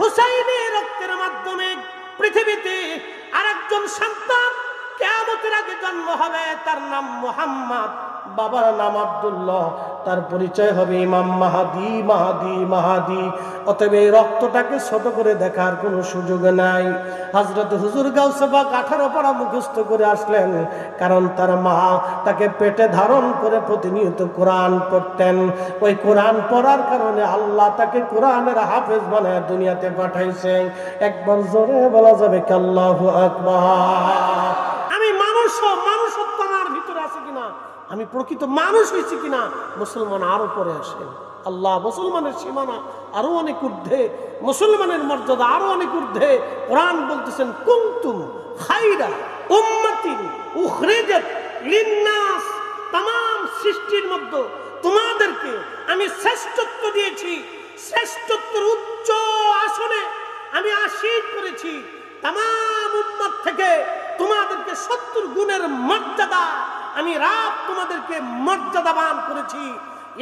হুসাইনের রক্তের মাধ্যমে পৃথিবীতে আরেকজন সন্তান কিয়ামতের আগে জন্ম হবে, তার নাম মুহাম্মদ, বাবার নাম আব্দুল্লাহ, তার পরিচয় হবে ইমাম মাহদী। মাহদী মাহদী। অতএব এই রক্তটাকে ছোট করে দেখার কোনো সুযোগ নাই। হযরত হুজুর গাউসে পাক 18 পারা মুখস্থ করে আসলেন, কারণ তার মা তাকে পেটে ধারণ করে প্রতিনিয়ত কোরআন পড়তেন। ওই কোরআন পড়ার কারণে আল্লাহ তাকে কোরআনের হাফেজ বানায় দুনিয়াতে পাঠাইছেন। একবার জোরে বলা যাবে কি আল্লাহু আকবার। আমি মানুষত্ব আমার ভিতরে আছে কিনা, আমি প্রকৃত মানুষ হয়েছি কিনা, মুসলমান আরো পরে আসেন। আল্লাহ মুসলমানের সীমানা আরো অনেক ঊর্ধ্বে, মুসলমানের মর্যাদা আরো অনেক ঊর্ধ্বে। কোরআন বলতেছেন কুনতুম খায়রা উম্মাতিন উখরিজাত লিন্নাস, तमाम সৃষ্টির মধ্যে তোমাদেরকে আমি শ্রেষ্ঠত্ব দিয়েছি, শ্রেষ্ঠত্বের উচ্চ আসনে আমি আসীন করেছি। तमाम উম্মত থেকে তোমাদেরকে 70 গুণের মর্যাদা আমি রব তোমাদেরকে মর্যাদাবান করেছি।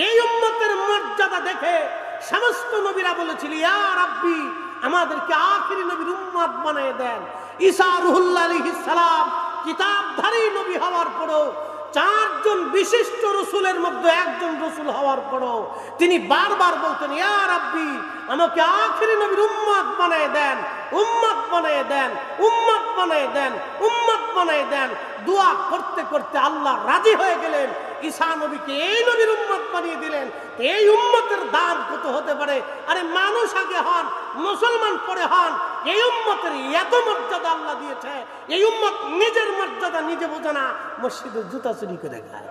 এই উম্মতের মর্যাদা দেখে সমস্ত নবীরা বলেছিল, ইয়া রাব্বি, আমাদেরকে আখিরি নবীর উম্মত বানিয়ে দেন। ঈসা রুহুল্লাহ আলাইহিস সালাম কিতাবধারী নবী হওয়ার পরও, 4 জন বিশিষ্ট রাসূলের মধ্যে একজন রাসূল হওয়ার পরও তিনি বারবার বলতেন, ইয়া রাব্বি, আমাকে আখিরি নবীর উম্মত বানিয়ে দেন, উম্মত বানিয়ে দেন, উম্মত বানিয়ে দেন, উম্মত বানিয়ে দেন। দোয়া করতে করতে আল্লাহ রাজি হয়ে গেলেন, ঈসা নবীকে এই নবীর উম্মত বানিয়ে দিলেন। এই উম্মতের দাম কত হতে পারে? আরে মানুষ আগে হন, মুসলমান পরে হন। এই উম্মতের এত মর্যাদা আল্লাহ দিয়েছে, এই উম্মত নিজের মর্যাদা নিজে বোঝে না, মসজিদের জুতা চুরি করে খায়।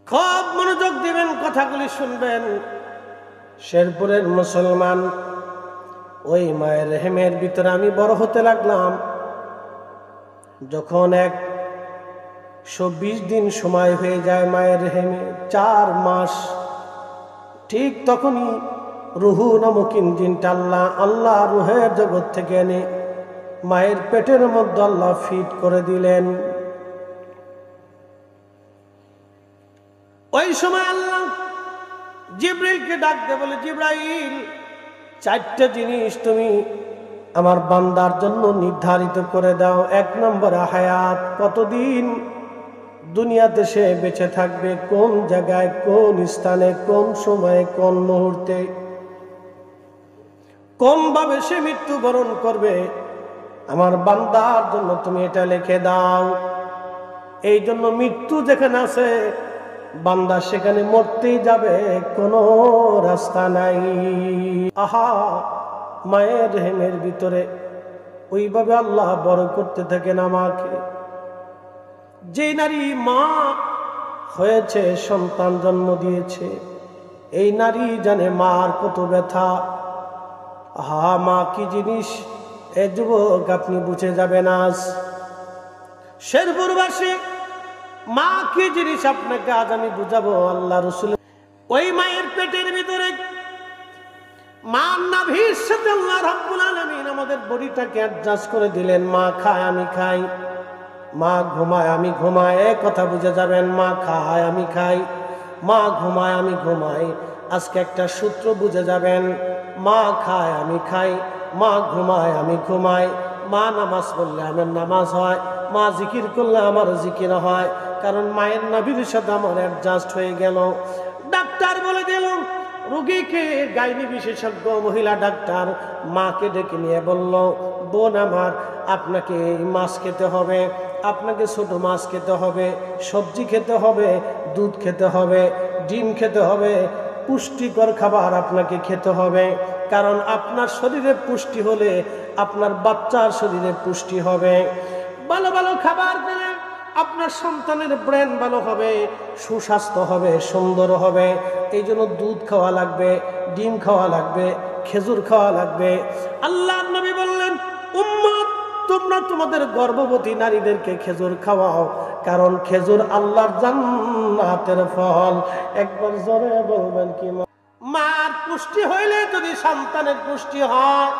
খুব মনোযোগ দিবেন, কথাগুলি শুনবেন। শেরপুরের মুসলমান, ওই মায়ের রেহেমের ভিতরে আমি বড় হতে লাগলাম। যখন 120 দিন সময় হয়ে যায় মায়ের রেহেমে, 4 মাস, ঠিক তখনই রুহু নামক ইঞ্জিনটা আল্লাহ রুহের জগৎ থেকে এনে মায়ের পেটের মধ্যে আল্লাহ ফিট করে দিলেন। ওই সময় আল্লাহ জিবরাইলকে ডাক দিয়ে বলে, জিবরাইল, 4টা জিনিস তুমি আমার বান্দার জন্য নির্ধারিত করে দাও। 1 নম্বরে হায়াত, কতদিন দুনিয়াতে সে বেঁচে থাকবে, কোন জায়গায়, কোন স্থানে, কোন সময়ে, কোন মুহূর্তে, কোন ভাবে সে মৃত্যুবরণ করবে, আমার বান্দার জন্য তুমি এটা লিখে দাও। এই জন্য মৃত্যু যেখানে আছে বান্দা সেখানে মরতেই যাবে, কোনো রাস্তা নাই। আহা, মায়ের রেহেমের ভিতরে ওইভাবে আল্লাহ বড় করতে থাকেন আমাকে। যে নারী মা হয়েছে, সন্তান জন্ম দিয়েছে, এই নারী জানে মার কত ব্যথা। আহা, মা কি জিনিস, এ যুবক আপনি বুঝে যাবেন আজ। শেরপুরবাসী, মা কি জিনিস আপনাকে আজ আমি বুঝাবো। আল্লাহ রসুল ওই মায়ের পেটের ভিতরে মার নাভির সাথে আল্লাহ রাব্বুল আলামিন আমাদের বডিটাকে অ্যাডজাস্ট করে দিলেন। মা খায়, আমি খাই, মা ঘুমায়, আমি ঘুমাই। এক কথা বুঝে যাবেন, মা খায়, আমি খাই, মা ঘুমায়, আমি ঘুমাই। আজকে একটা সূত্র বুঝে যাবেন, মা খায়, আমি খাই, মা ঘুমায়, আমি ঘুমাই। মা নামাজ পড়লে আমার নামাজ হয়, মা জিকির করলে আমার জিকির হয়, কারণ মায়ের নাভির সাথে আমার অ্যাডজাস্ট হয়ে গেল। ডাক্তার বলে দিল, রোগীকে গাইনি বিশেষজ্ঞ মহিলা ডাক্তার মাকে ডেকে নিয়ে বলল, বোন আমার, আপনাকে মাছ খেতে হবে, আপনাকে ছোট মাছ খেতে হবে, সবজি খেতে হবে, দুধ খেতে হবে, ডিম খেতে হবে, পুষ্টিকর খাবার আপনাকে খেতে হবে। কারণ আপনার শরীরে পুষ্টি হলে আপনার বাচ্চার শরীরে পুষ্টি হবে। ভালো ভালো খাবার পেলে আপনার সন্তানের ব্রেন ভালো হবে, সুস্বাস্থ্য হবে, সুন্দর হবে। এই জন্য দুধ খাওয়া লাগবে, ডিম খাওয়া লাগবে, খেজুর খাওয়া লাগবে। আল্লাহর নবী বললেন, উম্মত, তোমরা তোমাদের গর্ভবতী নারীদেরকে খেজুর খাওয়াও, কারণ খেজুর আল্লাহর জান্নাতের ফল। একবার জোরে বলবেন কি? মার পুষ্টি হইলে যদি সন্তানের পুষ্টি হয়,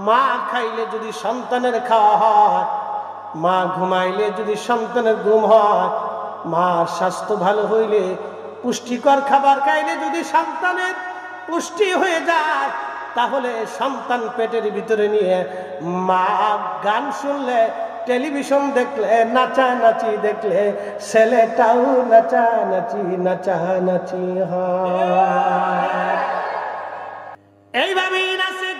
মা খাইলে যদি সন্তানের খাওয়া হয়, মা ঘুমাইলে যদি সন্তানের ঘুম হয়, মার স্বাস্থ্য ভালো হইলে, পুষ্টিকর খাবার খাইলে যদি সন্তানের পুষ্টি হয়ে যায়, তাহলে সন্তান পেটের ভিতরে নিয়ে মা গান শুনলে, টেলিভিশন দেখলে, নাচানাচি দেখলে ছেলেটাও নাচানাচি হয়। এইভাবেই নাচে।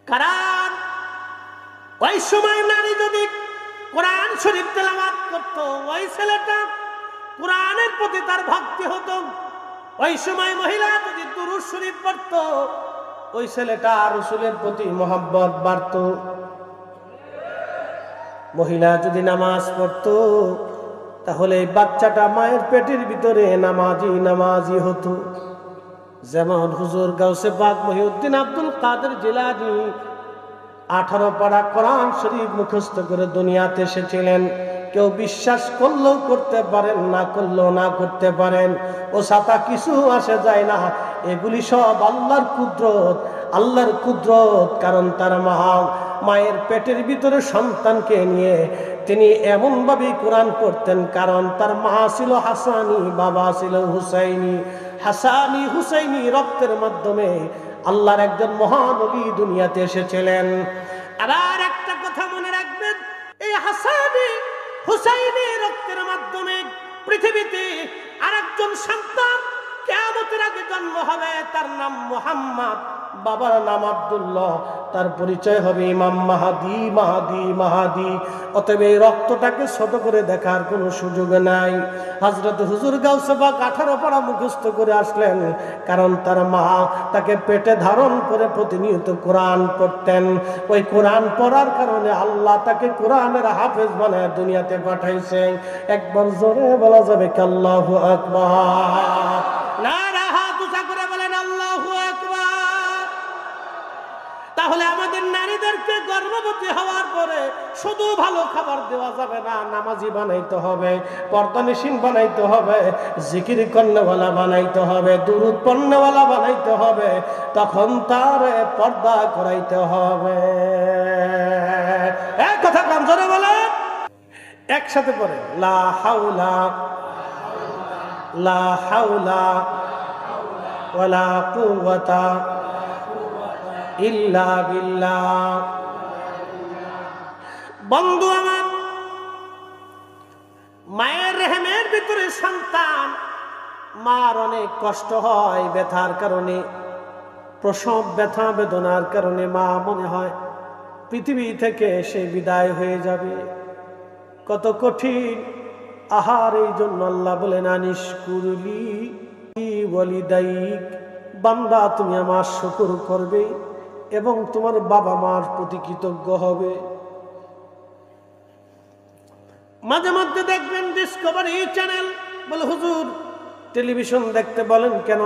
কারণ ওই সময় নারী যদি কোরআন শরীফ তেলাওয়াত করত, ওই ছেলেটা কোরআনের প্রতি তার ভক্তি হতো। ওই সময় মহিলা যদি দুরূদ শরীফ পড়ত, ওই ছেলেটা রাসূলের প্রতি মহব্বত বাড়ত। মহিলা যদি নামাজ পড়তো, তাহলে বাচ্চাটা মায়ের পেটের ভিতরে নামাজি হতো। যেমন হুজুর গাউসে পাক মহিউদ্দিন আব্দুল কাদের জিলানী 18 পারা কোরআন শরীফ মুখস্থ করে দুনিয়াতে এসেছিলেন। কেউ বিশ্বাস করলেও করতে পারেন, না করলেও না করতে পারেন, ও সাথা কিছু আসে যায় না। এগুলি সব আল্লাহর কুদরত। কারণ তার মায়ের পেটের ভিতরে সন্তানকে নিয়ে তিনি এমনভাবে কোরআন পড়তেন, কারণ তার মা ছিল হাসানি, বাবা ছিল হুসাইনি। হাসানি হুসাইনি রক্তের মাধ্যমে আল্লাহর একজন মহান ওলি দুনিয়াতে এসেছিলেন। আবার একটা কথা মনে রাখবেন, এই হাসানি হুসাইনি রক্তের মাধ্যমে পৃথিবীতে আরেকজন সন্তান কিয়ামতের আগে জন্ম হবে, তার নাম মুহাম্মদ, বাবার নাম আব্দুল্লাহ, তার পরিচয় হবে ইমাম মাহাদি। অতএব এই রক্তটাকে ছোট করে দেখার কোনো সুযোগ নাই। হযরত হুজুর গাউসে পাক 18 পারা মুখস্থ করে আসলেন, কারণ তার মা তাকে পেটে ধারণ করে প্রতিনিয়ত কোরআন পড়তেন। ওই কোরআন পড়ার কারণে আল্লাহ তাকে কোরআনের হাফেজ বানায় দুনিয়াতে পাঠাইছেন। একবার জোরে বলা যাবে কি আল্লাহু আকবার? নারা হাত উঁচা করে বলেন আল্লাহু আকবার। তাহলে আমাদের নারীদেরকে গর্ভবতী হওয়ার পরে শুধু ভালো খাবার দেওয়া যাবে না, নামাজি বানাইতে হবে, পর্দানিসীন বানাইতে হবে, জিকির করনেওয়ালা বানাইতে হবে, দুরূদ পড়নেওয়ালা বানাইতে হবে, তখন তার পর্দা করাইতে হবে। এক কথা কান জোরে বলে, একসাথে পড়ে লা হাওলা ওয়ালা কুওয়াতা ইল্লা বিল্লাহ। বন্ধু আমার, মায়ের রেহেমের ভিতরে সন্তান, মার অনেক কষ্ট হয় ব্যথার কারণে, প্রসব ব্যথা বেদনার কারণে মা মনে হয় পৃথিবী থেকে সে বিদায় হয়ে যাবে। কত কঠিন আহার। এই জন্য আল্লাহ বলেন আনিশকুরলি ওয়ালিদাইক, বান্দা তুমি আমার শুকর করবে এবং তোমার বাবা মার প্রতি কৃতজ্ঞ হবে। মাঝে মধ্যে দেখবেন ডিসকভারি চ্যানেল বলে, হুজুর টেলিভিশন দেখতে বলেন কেন?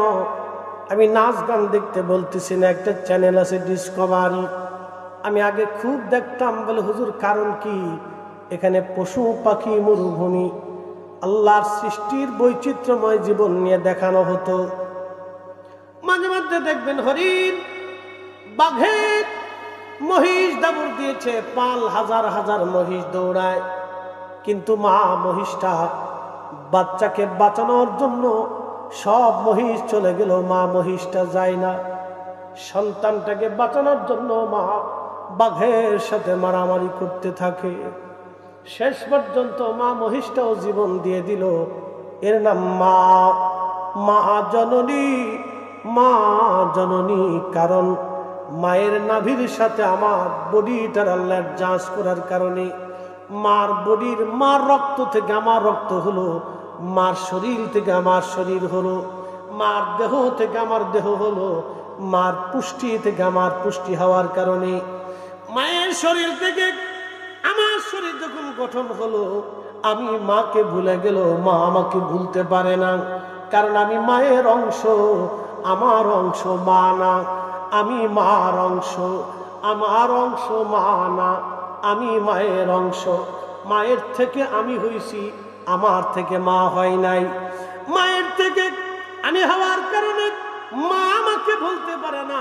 আমি নাচ গান দেখতে বলতেছি না, একটা চ্যানেল আছে ডিসকভারি, আমি আগে খুব দেখতাম। বলে হুজুর কারণ কি? এখানে পশু পাখি, মরুভূমি, আল্লাহর সৃষ্টির বৈচিত্র্যময় জীবন নিয়ে দেখানো হতো। মাঝে মধ্যে দেখবেন হরিণ, বাঘের, মহিষ দাবুর দিয়েছে, পাল হাজার হাজার মহিষ দৌড়ায়, কিন্তু মা মহিষটা বাচ্চাকে বাঁচানোর জন্য সব মহিষ চলে গেল, মা মহিষটা যায় না। সন্তানটাকে বাঁচানোর জন্য মা বাঘের সাথে মারামারি করতে থাকে। শেষ পর্যন্ত মা মহিষটাও জীবন দিয়ে দিল। এর নাম মা জননী। কারণ মায়ের নাভির সাথে আমার বডিটার আল্লাহর যাঁচ করার কারণে মার রক্ত থেকে আমার রক্ত হলো, মার শরীর থেকে আমার শরীর হলো, মার দেহ থেকে আমার দেহ হলো, মার পুষ্টি থেকে আমার পুষ্টি হওয়ার কারণে মায়ের শরীর থেকে আমার শরীর যখন গঠন হলো, আমি মাকে ভুলে গেল, মা আমাকে ভুলতে পারে না। কারণ আমি মায়ের অংশ, আমার অংশ মা না। আমি মার অংশ, আমার অংশ মা না। আমি মায়ের অংশ, মায়ের থেকে আমি হইছি, আমার থেকে মা হয় নাই। মায়ের থেকে আমি হওয়ার কারণে মা আমাকে ভুলতে পারে না।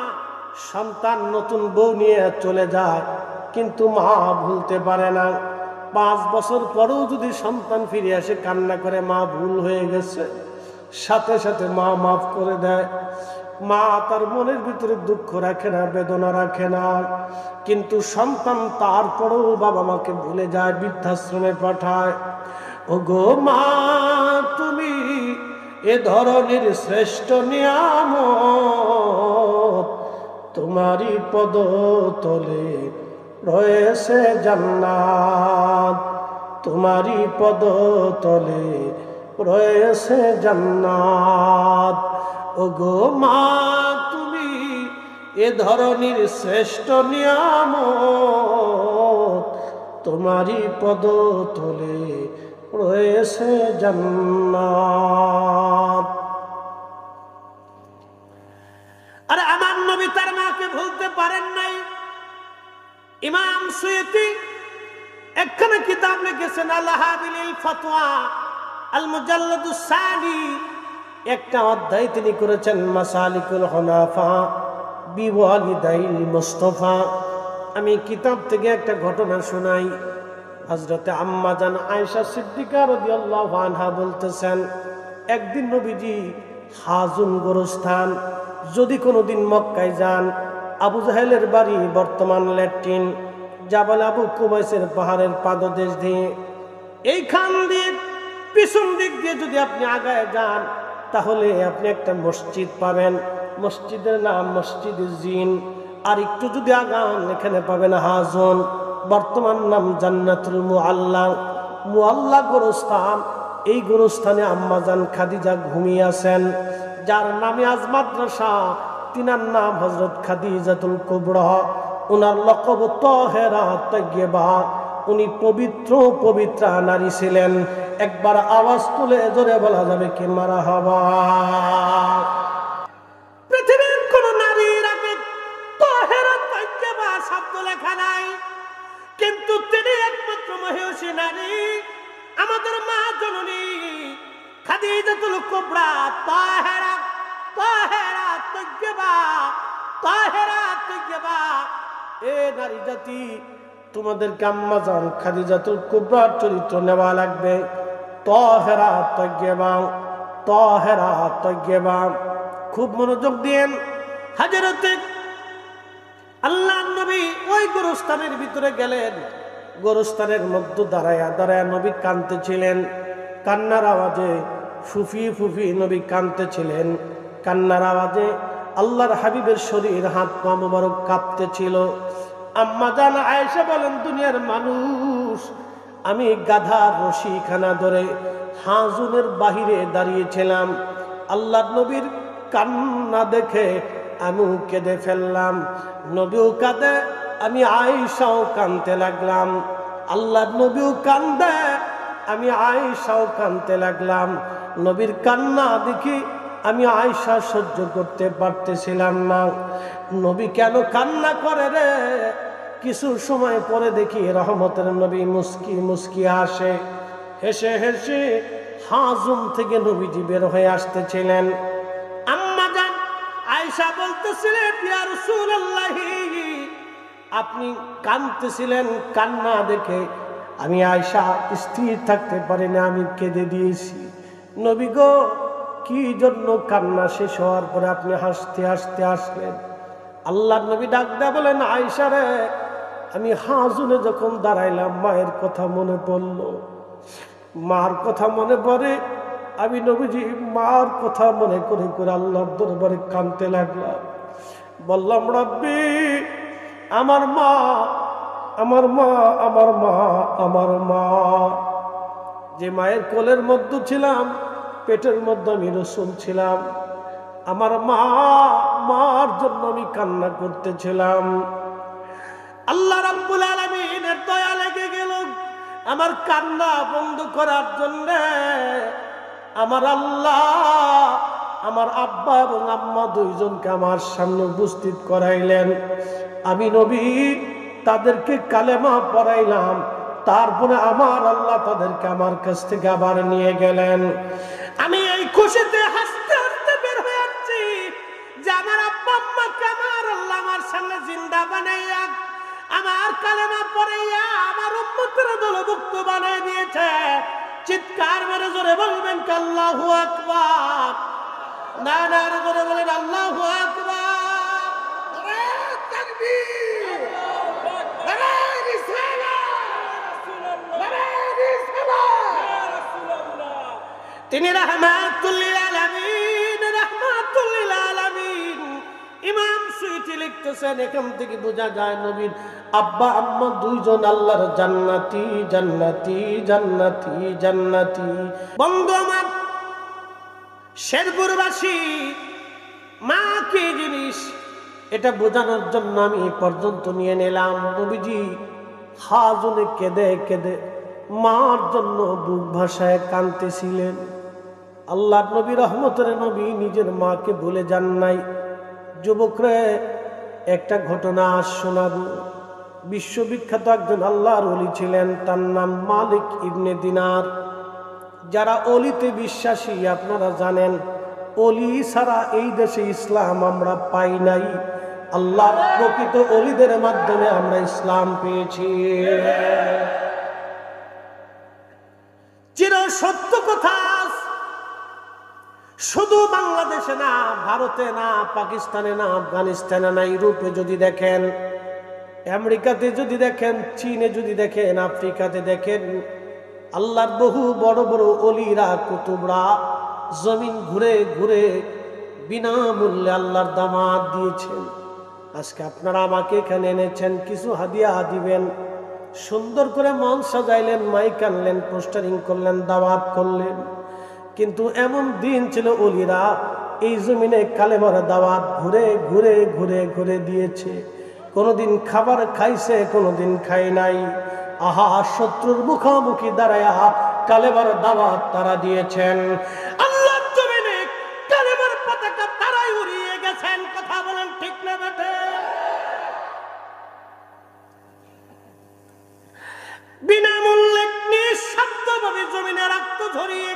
সন্তান নতুন বউ নিয়ে চলে যায়, কিন্তু মা ভুলতে পারে না। 5 বছর পরেও যদি সন্তান ফিরে আসে, কান্না করে মা ভুল হয়ে গেছে। সাথে সাথে মা মাফ করে দেয়। মা তার মনের ভিতরে দুঃখ রাখে না, বেদনা রাখে না, কিন্তু সন্তান তারপরেও বাবা মাকে ভুলে যায়, বৃদ্ধাশ্রমে পাঠায়। ওগো মা, তুমি এ ধরনের শ্রেষ্ঠ নিয়ামত, তোমারই পদতলে রয়েছে জান্নাত, তোমারই পদতলে রয়েছে জান্নাত। ওগো মা, তুমি এ ধরনের শ্রেষ্ঠ নিয়ামত, তোমারই পদতলে রয়েছে জান্নাত। আরে আমার নবী তার মাকে ভুলতে পারেন নাই। ইমাম সুয়ুতি একখানা কিতাব লিখেছেন, আল-হাবিলিল ফতোয়া আল মুজাল্লাদুস সানি, একটা অধ্যায় তিনি করেছেন মাসালিকুল হুনাফা বিওয়ালিদাইল মুস্তাফা। আমি কিতাব থেকে একটা ঘটনা শোনাই। হযরতে আম্মা জান আয়েশা সিদ্দিকা রাদিয়াল্লাহু আনহা বলতেছেন, একদিন নবীজি হাজুন গোরস্থান, যদি কোনোদিন মক্কায় যান, আবু জাহেলের বাড়ি বর্তমান ল্যাট্রিন, জাবাল আবু কুবাইসের পাহাড়ের পাদদেশ দিয়ে, এইখান দিয়ে পিছন দিক দিয়ে যদি আপনি আগায় যান, তাহলে আপনি একটা মসজিদ পাবেন, মসজিদের নাম মসজিদে জিন। আর একটু যদি আগান, এখানে পাবেন হাজুন, বর্তমান নাম জান্নাতুল মুআল্লা। মুআল্লা গোরস্থান, এই গোরস্থানে আম্মাজান খাদিজা ঘুমিয়ে আছেন, যার নামে আজ মাদ্রাসা। তিনার নাম হযরত খাদিজাতুল কুবরা, উনার লকব তাহেরা তাইয়্যিবা। উনি পবিত্র পবিত্রা নারী ছিলেন। একবার আওয়াজ তুলে জোরে বলা যাবে কি মারহাবা। পৃথিবীর কোন নারীর আগে তাহেরা তাইয়্যিবা শব্দ লেখা নাই, কিন্তু তিনি একমাত্র মহিষী নারী, আমাদের মা জননী খাদিজাতুল কুবরা তাহেরা তাহেরা তাইয়্যিবা, তাহেরা তাইয়্যিবা। এ নারী জাতি, তোমাদেরকে আম্মাজান খাদিজাতুল কুবরার চরিত্র নেওয়া লাগবে। তাহেরা তাইয়্যিবা, তাহেরা তাইয়্যিবা। খুব মনোযোগ দিয়েন। হযরতে আল্লাহর নবী ওই গোরস্থানের ভিতরে গেলেন। গোরস্থানের মধ্যে দাঁড়ায়া দাঁড়ায়া নবী কাঁদতেছিলেন। কান্নার আওয়াজে ফুফি ফুফি নবী কাঁদতেছিলেন। কান্নার আওয়াজে আল্লাহর হাবিবের শরীর, হাত পা মোবারক কাঁপতেছিল। আম্মা জান আয়েশা বলেন, দুনিয়ার মানুষ, আমি গাধার রশিখানা ধরে হাজুনের বাহিরে দাঁড়িয়েছিলাম। আল্লাহর নবীর কান্না দেখে আমিও কেঁদে ফেললাম। নবীও কাঁদে, আমি আয়েশাও কাঁদতে লাগলাম। আল্লাহর নবীও কান্দে, আমি আয়েশাও কাঁদতে লাগলাম। নবীর কান্না দেখি আমি আয়েশা সহ্য করতে পারতেছিলাম না। নবী কেন কান্না করে রে? কিছু সময় পরে দেখি রহমতের নবী মুস্কি মুস্কি হাসে। হেসে হেসে হাজুম থেকে নবীজি বের হয়ে আসতেছিলেন। আম্মা জান আয়েশা বলতেছিলেন, ইয়া রাসূলুল্লাহ, আপনি কাঁদতেছিলেন, কান্না দেখে আমি আয়েশা স্থির থাকতে পারি না, আমি কেঁদে দিয়েছি। নবী গো, কি জন্য কান্না শেষ হওয়ার পরে আপনি হাসতে হাসতে আসলেন? আল্লাহর নবী ডাক দেয়া বলেন, আয়েশা রে, আমি হাজুনে যখন দাঁড়াইলাম, মায়ের কথা মনে পড়ল। মার কথা মনে পড়ে, আমি নবীজি মার কথা মনে করে করে আল্লাহর দরবারে কাঁদতে লাগলাম। বললাম, রব্বি, আমার মা, আমার মা, আমার মা, আমার মা। যে মায়ের কোলের মধ্যে ছিলাম, পেটের মধ্যে আমি রসুল ছিলাম, আমার মা, মার জন্য আমি কান্না করতেছিলাম। আল্লাহ রাব্বুল আলামিনের দয়া লেগে গেল আমার কান্না বন্ধ করার জন্য। আমার আল্লাহ আমার আব্বা এবং আম্মা দুইজনকে আমার সামনে উপস্থিত করাইলেন। আমি নবী তাদেরকে কালেমা পড়াইলাম। তারপরে আমার আল্লাহ তাদেরকে আমার কাছ থেকে আবার নিয়ে গেলেন। আমি এই খুশিতে হাসতে হাসতে বের হয়ে যাচ্ছি যে আমার আব্বা আম্মাকে আমার আল্লাহ আমার সামনে জিন্দা বানাইয়া, আমার কালেমা পড়াইয়া আমার উম্মতের দলভুক্ত বানিয়ে দিয়েছে। চিৎকার মেরে জোরে বলবেন কি আল্লাহু আকবার। না না জোরে বলেন আল্লাহু আকবার। তিনি রাহমাতুল লিল আলামিন, রাহমাতুল লিল আলামিন। ইমাম সুয়ুতি লিখতেছেন এখান থেকে বোঝা যায় নবীর আব্বা আম্মা দুইজন আল্লাহর জান্নাতি জান্নাতি জান্নাতি জান্নাতি। বন্ধু আমার, শেরপুরবাসী মা কি জিনিস এটা বোঝানোর জন্য আমি পর্যন্ত নিয়ে নিলাম। নবীজি হাজনে কেঁদে কেঁদে মার জন্য বুক ভাষায় কাঁদতেছিলেন। আল্লাহর নবী রহমতের নবী নিজের মাকে ভুলে যান নাই। যুবকরে একটা ঘটনা শোনাবো। বিশ্ববিখ্যাত একজন আল্লাহর ওলি ছিলেন, তার নাম মালিক ইবনে দিনার। যারা অলিতে বিশ্বাসী আপনারা জানেন, অলি ছাড়া এই দেশে ইসলাম আমরা পাই নাই। আল্লাহর প্রকৃত অলিদের মাধ্যমে আমরা ইসলাম পেয়েছি। চির সত্য কথা, শুধু বাংলাদেশে না, ভারতে না, পাকিস্তানে না, আফগানিস্তানে না, ইউরোপে যদি দেখেন, আমেরিকাতে যদি দেখেন, চীনে যদি দেখেন, আফ্রিকাতে দেখেন, আল্লাহর বহু বড় বড় অলিরা কুতুবরা জমিন ঘুরে ঘুরে বিনামূল্যে আল্লাহর দামাত দিয়েছেন। আজকে আপনারা আমাকে এখানে এনেছেন, কিছু হাদিয়া দিবেন, সুন্দর করে মন সাজাইলেন, মাইক আনলেন, পোস্টারিং করলেন, দাওয়াত করলেন। কিন্তু এমন দিন ছিল অলিরা এই জমিনে কালেমার দাওয়াত ঘুরে ঘুরে ঘুরে ঘুরে দিয়েছে। কোনোদিন খাবার খাইছে, কোনোদিন খাই নাই। আহা, শত্রুর মুখোমুখি দাঁড়ায়া কালেমার দাওয়াত তারা দিয়েছেন। আল্লাহর জমিনে কালেমার পতাকা তারাই উড়িয়ে গেছেন। কথা বলেন ঠিক না বেটে? বিনামূল্যে নিঃশব্দভাবে জমিনে রক্ত ঝরিয়ে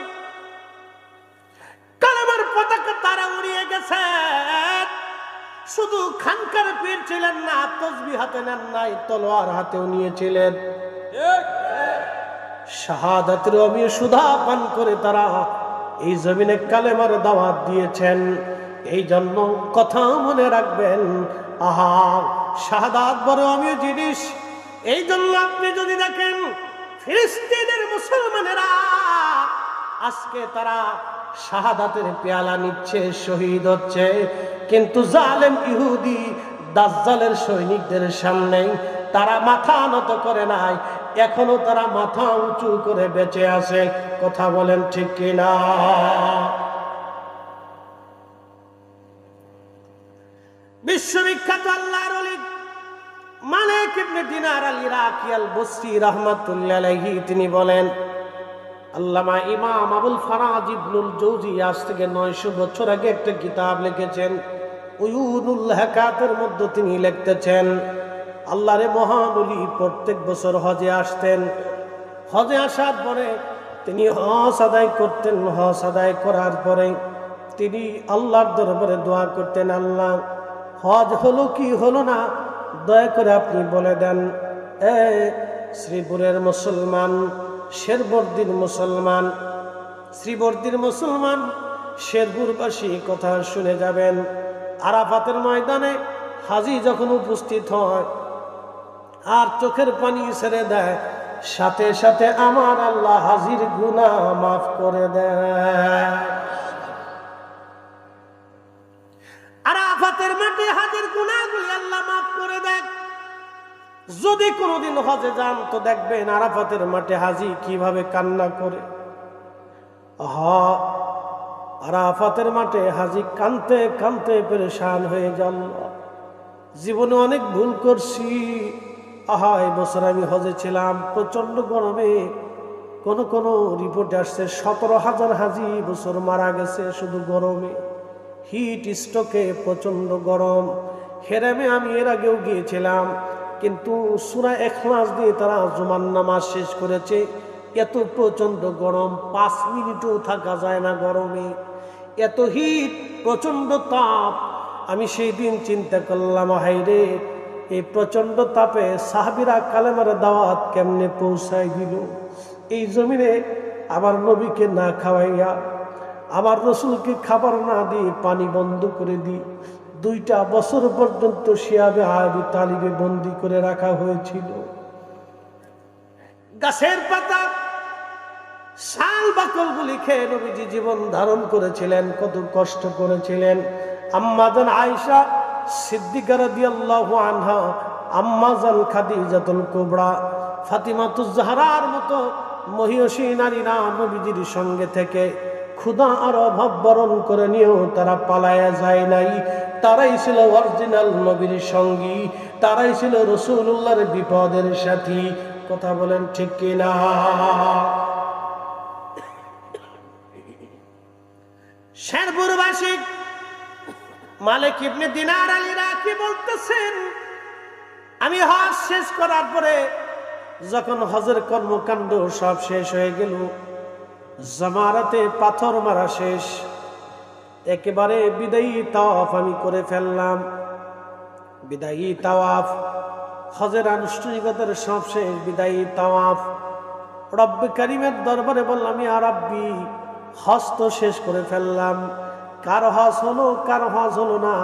কালেমার পতাকা তারা উড়িয়ে গেছে। শুধু খানকার পীর ছিলেন না, তসবিহ হাতে নেন নাই, তলোয়ার হাতেও নিয়েছিলেন। শাহাদাতের অমীয় সুধা পান করে তারা এই জমিনে কালেমার দাওয়াত দিয়েছেন। এই জন্য কথা মনে রাখবেন, আহা, শাহাদাত বড় অমীয় জিনিস। এই জন্য আপনি যদি দেখেন ফিলিস্তিনের মুসলমানেরা আজকে তারা শাহাদাতের পেয়ালা নিচ্ছে, শহীদ হচ্ছে, কিন্তু জালেম ইহুদি দাজ্জালের সৈনিকদের সামনে তারা মাথা নত করে নাই। এখনো তারা মাথা উঁচু করে বেঁচে আছে। কথা বলেন ঠিক কিনা? বিশ্ববিখ্যাত আল্লাহর ওলি মালিক ইবনে দিনার আল ইরাকি আল বসরি রাহমাতুল্লাহি আলাইহি তিনি বলেন, আল্লামা ইমাম আবুল ফারাজ ইবনুল জৌজি আজ থেকে 900 বছর আগে একটা কিতাব লিখেছেন, উয়ুনুল হাকাতের মধ্যে তিনি লিখতেছেন, আল্লাহর মহান ওলি প্রত্যেক বছর হজে আসতেন। হজে আসার পরে তিনি হজ আদায় করতেন। হজ আদায় করার পরে তিনি আল্লাহর দরবারে দোয়া করতেন, আল্লাহ, হজ হলো কি হলো না দয়া করে আপনি বলে দেন। শ্রীপুরের মুসলমান, শেরবর্দির মুসলমান, শ্রীবর্দির মুসলমান, শেরপুরবাসী কথা শুনে যাবেন। আরাফাতের ময়দানে হাজি যখন উপস্থিত হয় আর চোখের পানি ছেড়ে দেয়, সাথে সাথে আমার আল্লাহ হাজির গুনাহ মাফ করে দেয়। আরাফাতের মাঠে হাজির গুনাহগুলি আল্লাহ মাফ করে দেয়। যদি কোনোদিন হজে যান তো দেখবেন আরাফাতের মাঠে হাজি কিভাবে কান্না করে। আরাফাতের মাঠে হাজি কানতে কানতে পেরেশান হয়ে যান, জীবনে অনেক ভুল করছি। এই বছর আমি হজে ছিলাম, প্রচন্ড গরমে কোন কোন রিপোর্টে আসছে 17,000 হাজি বছর মারা গেছে শুধু গরমে, হিট স্ট্রোকে, প্রচন্ড গরম। হেরামে আমি এর আগেও গিয়েছিলাম, কিন্তু সূরা ইখলাস দিয়ে তারা জুমার নামাজ শেষ করেছে। এত প্রচন্ড গরম, 5 মিনিটও থাকা যায় না গরমে, এত হিট, প্রচন্ড তাপ। আমি সেই দিন চিন্তা করলাম, হায়রে, এই প্রচন্ড তাপে সাহাবীরা কালেমার দাওয়াত কেমনে পৌঁছায় দিল। এই জমিনে আমার নবীকে না খাওয়াইয়া, আমার রসুলকে খাবার না দিয়ে পানি বন্ধ করে দিই। 2টা বছর পর্যন্ত শিয়াবে আবি তালিবে বন্দী করে রাখা হয়েছিল। গাছের পাতা শাল বাকলগুলি খেয়ে নবীজি জীবন ধারণ করেছিলেন, কত কষ্ট করেছিলেন। আম্মা জান আয়েশা সিদ্দিকা রাদিয়াল্লাহু আনহা, আম্মা জান খাদিজাতুল কুবরা, ফাতিমাতুজ জাহরার মতো মহিয়সী নারীরা নবীজির সঙ্গে থেকে ক্ষুধা আর অভাব বরণ করে নিয়েও তারা পালায়া যায় নাই। তারাই ছিল অরিজিনাল নবীর সঙ্গী, তারাই ছিল রাসূলুল্লাহর বিপদের সাথী। কথা বলেন ঠিক কিনা? শেরপুরবাসী মালিক ইবনে দিনার আল ইরাকি বলতেছেন, আমি হজ শেষ করার পরে যখন হজের কর্মকাণ্ড সব শেষ হয়ে গেল, জামারাতে পাথর মারা শেষ, একেবারে বিদায়ী তাওয়াফ আমি করে ফেললাম। বিদায়ী তাওয়াফ, হজের আনুষ্ঠানিকতার সব শেষ, বিদায়ী তাওয়াফ। রব্বে কারিমের দরবারে বললাম, ইয়া রাব্বি, হজ তো শেষ করে ফেললাম, কার হজ হলো কার হজ হলো না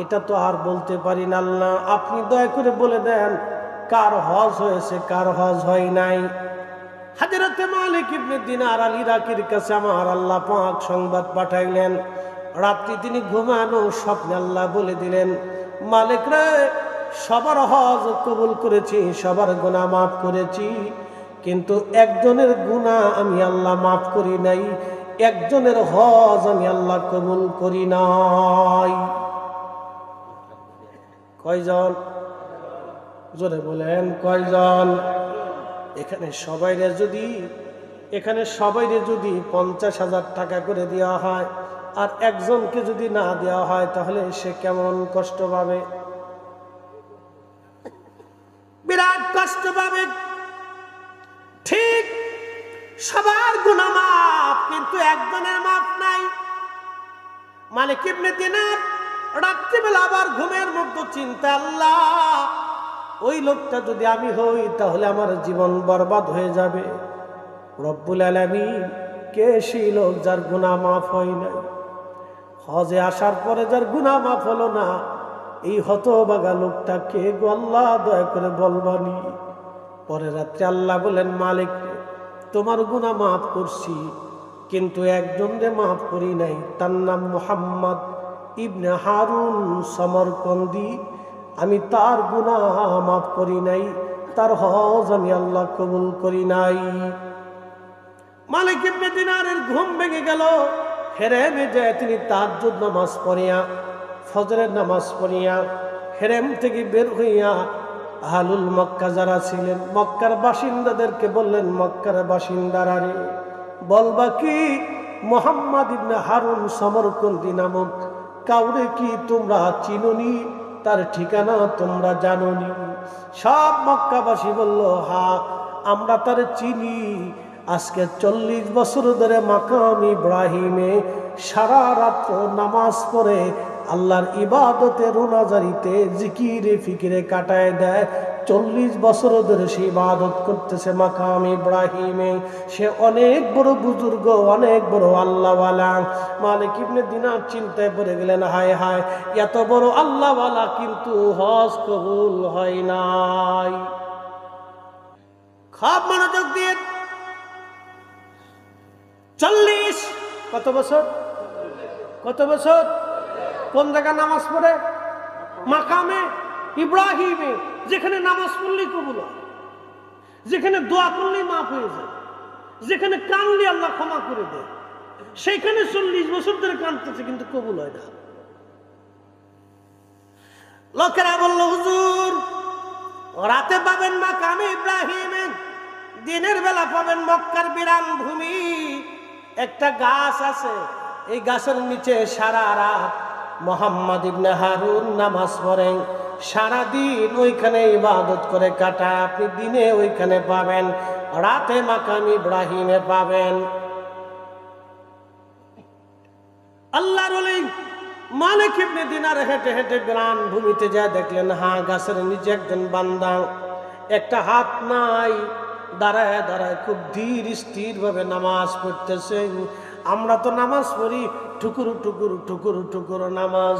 এটা তো আর বলতে পারি না। আল্লাহ, আপনি দয়া করে বলে দেন কার হজ হয়েছে কার হজ হয় নাই। হযরতে মালিক ইবনে দিনার আল ইরাকির কাছে আমার আল্লাহ পাক সংবাদ পাঠাইলেন। রাত্রি তিনি ঘুমানো স্বপ্নে আল্লাহ বলে দিলেন, মালিক রে, সবার হজ কবুল করেছি, সবার গুনাহ মাফ করেছি, কিন্তু একজনের গুনাহ আমি আল্লাহ মাফ করি নাই, একজনের হজ আমি আল্লাহ কবুল করি নাই। কয়জন? জোরে বলেন কয়জন? এখানে সবাইরে যদি 50,000 টাকা করে দেওয়া হয় আর একজনকে যদি না দেওয়া হয়, তাহলে সে কেমন কষ্ট পাবে? বিরাট কষ্ট পাবে। ঠিক সবার গুনাহ মাফ, কিন্তু একজনের মাফ নাই। মালিক ইবনে দিনার রাত্রিবেলা আবার ঘুমের মধ্যে চিন্তা, আল্লাহ, ওই লোকটা যদি আমি হই তাহলে আমার জীবন বরবাদ হয়ে যাবে। রব্বুল আলামিন, কে সেই লোক যার গুনাহ মাফ হয় নাই? হজে আসার পরে যার গুনাহ মাফ হলো না, এই হতভাগা লোকটা কে গো আল্লাহ, দয়া করে বলবানি। পরে রাত্রে আল্লাহ বলেন, মালিক, তোমার গুনাহ মাফ করছি, কিন্তু একজনরে মাফ করি নাই, তার নাম মুহাম্মদ ইবনে হারুন সমরকন্দি। আমি তার গুনাহ মাফ করি নাই, তার হজ আমি আল্লাহ কবুল করি নাই। মালিক ইবনে দিনারের ঘুম ভেঙে গেল। হেরেমে যায় তিনি তাহাজ্জুদ নামাজ পড়িয়া, ফজরের নামাজ পড়িয়া হেরেম থেকে বের হইয়া আহলুল মক্কা যারা ছিলেন, মক্কার বাসিন্দাদেরকে বললেন, মক্কার বাসিন্দারা রে, বলবা কি মুহাম্মদ ইবনে হারুন সমরকন্দি নামক কাউরে কি তোমরা চিনোনি? তার ঠিকানা তোমরা জানোনি? সব মক্কাবাসী বলল, হ্যাঁ, আমরা তার চিনি। আজকে 40 বছর ধরে মাকাম ইব্রাহিমে সারা রাত্র নামাজ পড়ে আল্লাহর ইবাদতে, রোনাজারিতে, জিকিরে ফিকিরে কাটায় দেয়। 40 বছর ধরে সে ইবাদত করতেছে মাকাম ইব্রাহিমে। সে অনেক বড় বুজুর্গ, অনেক বড় আল্লাহওয়ালা। মালিক ইবনে দিনার চিন্তায় পড়ে গেলেন, হায় হায়, এত বড় আল্লাহওয়ালা কিন্তু হজ কবুল হয় নাই। খুব মনোযোগ দিয়ে 40 কত বছর? কত বছর? কোন জায়গায় নামাজ পড়ে? মাকামে ইব্রাহিমে, যেখানে নামাজ পড়লেই কবুল হয়, যেখানে দোয়া করলেই মাফ হয়ে যায়, যেখানে কানলে আল্লাহ ক্ষমা করে দেয়, সেখানে 40 বছর ধরে কাঁদতেছে কিন্তু কবুল হয় না। লোকেরা বলল, হুজুর, রাতে পাবেন মাকামে ইব্রাহিমে, দিনের বেলা পাবেন মক্কার বিরান ভূমি। একটা গাছ আছে, এই গাছের নিচে সারা রাত মুহাম্মদ ইবনে হারুন নামাজ পড়েন, সারাদিন ওইখানে ইবাদত করে কাটায়। আপনি দিনে ওইখানে পাবেন, রাতে মাকাম ইব্রাহিমে পাবেন। আল্লাহর ওলি মালিক ইবনে দিনার হেঁটে হেঁটে বিরান ভূমিতে যা দেখলেন, হ্যাঁ, গাছের নিচে একজন বান্দা, একটা হাত নাই, দাঁড়ায় দাঁড়ায় খুব ধীর স্থির ভাবে নামাজ পড়তেছেন। আমরা তো নামাজ পড়ি ঠুকুর ঠুকুর ঠুকুর ঠুকুর নামাজ।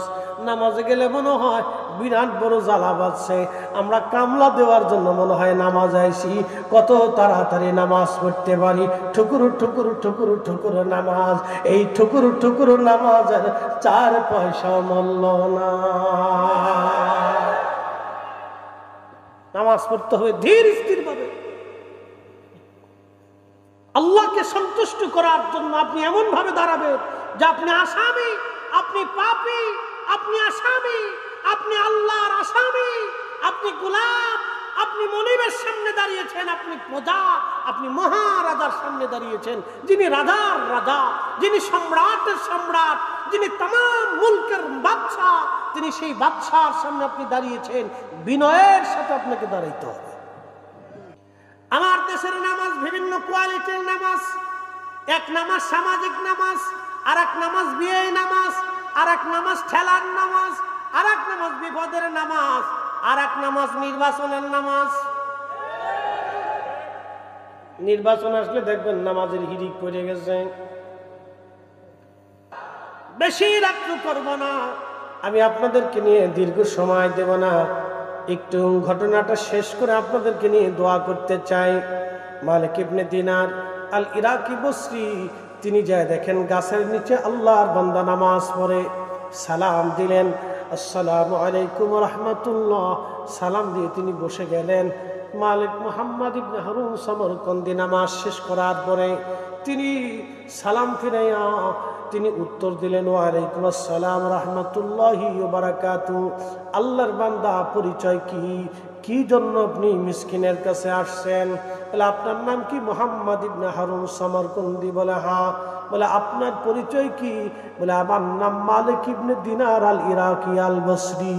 নামাজে গেলে মনে হয় বিরাট বড় জ্বালা বাজছে, আমরা কামলা দেওয়ার জন্য মনে হয় নামাজ আইছি, কত তাড়াতাড়ি নামাজ পড়তে পারি। ঠুকুর ঠুকুর ঠুকুর ঠুকুর নামাজ, এই ঠুকুর ঠুকুর নামাজের 4 পয়সা মূল্য না। নামাজ পড়তে হবে ধীর স্থির ভাবে। আল্লাহকে সন্তুষ্ট করার জন্য আপনি এমন ভাবে দাঁড়াবেন যে আপনি আসামি, আপনি পাপী, আপনি আসামি, আপনি আল্লাহর আসামি, আপনি গোলাম, আপনি মনিবের সামনে দাঁড়িয়েছেন, আপনি প্রজা, আপনি মহারাজার সামনে দাঁড়িয়েছেন, যিনি রাজার রাজা, যিনি সম্রাটের সম্রাট, যিনি তামাম মুলকের বাদশাহ, তিনি সেই বাদশার সামনে আপনি দাঁড়িয়েছেন। বিনয়ের সাথে আপনাকে দাঁড়াইতে হবে। আমার দেশের নামাজ বিভিন্ন কোয়ালিটির নামাজ। এক নামাজ সামাজিক নামাজ, আর এক নামাজ বিয়ে নামাজ, আর এক নামাজ ঠেলার নামাজ, আর এক নামাজ বিপদের নামাজ, আর এক নামাজ নির্বাচনের নামাজ। নির্বাচন আসলে দেখবেন নামাজের হিড়িক পড়ে গেছে। বেশি রাত্র করব না, আমি আপনাদেরকে নিয়ে দীর্ঘ সময় দেব না, একটু ঘটনাটা শেষ করে আপনাদেরকে নিয়ে দোয়া করতে চাই। মালিক ইবনে দিনার আল ইরাকি বসরি তিনি যায় দেখেন গাছের নিচে আল্লাহর বান্দা নামাজ পড়ে, সালাম দিলেন, আসসালামু আলাইকুম রাহমাতুল্লাহ, সালাম দিয়ে তিনি বসে গেলেন। মালিক মুহাম্মদ ইবনে হারুন সমরকন্দি নামাজ শেষ করার পরে তিনি সালাম ফিরাইয়া তিনি উত্তর দিলেন, ওয়ালাইকুম আসসালাম রাহমাতুল্লাহি ওয়া বারাকাতুহু। আল্লাহর বান্দা পরিচয় কি জন্য আপনি মিসকিনের কাছে আসছেন? বলে আপনার নাম কি? মুহাম্মদ ইবনে হারুন সমরকন্দি। বলে হ্যাঁ। বলে আপনার পরিচয় কি? বলে আমার নাম মালিক ইবনে দিনার আল ইরাকি আল বসরি।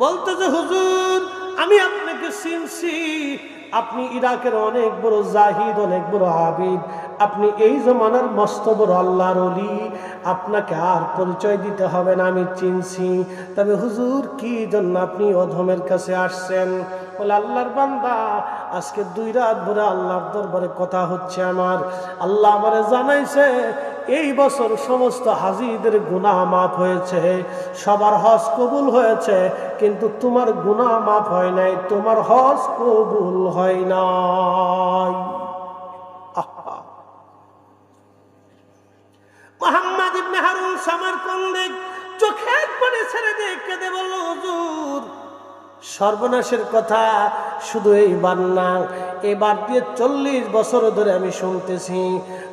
বলতে যে হুজুর আমি আপনাকে চিনছি, আপনি ইরাকের অনেক বড় জাহিদ, অনেক বড় আবিদ, আপনি এই জমানার মস্ত বড় আল্লাহর ওলি, আপনাকে আর পরিচয় দিতে হবে না, আমি চিনছি। তবে হুজুর কি জন্য আপনি অধমের কাছে আসছেন? বলে আল্লাহর বান্দা আজকে 2 রাত ধরে আল্লাহর দরবারে কথা হচ্ছে আমার। আল্লাহ আমারে জানাইছে এই বছর সমস্ত হাজিদের গুনাহ মাফ হয়েছে, সবার হজ কবুল হয়েছে, কিন্তু তোমার গুনাহ মাফ হয় নাই, তোমার হজ কবুল হয় নাই। মুহাম্মদ ইবনে হারুন সমরকন্দি চোখের পানি ছেড়ে দিয়ে কেঁদে বলল, হুজুর সর্বনাশের কথা শুধু এইবার না, এবার দিয়ে 40 বছর ধরে আমি শুনতেছি।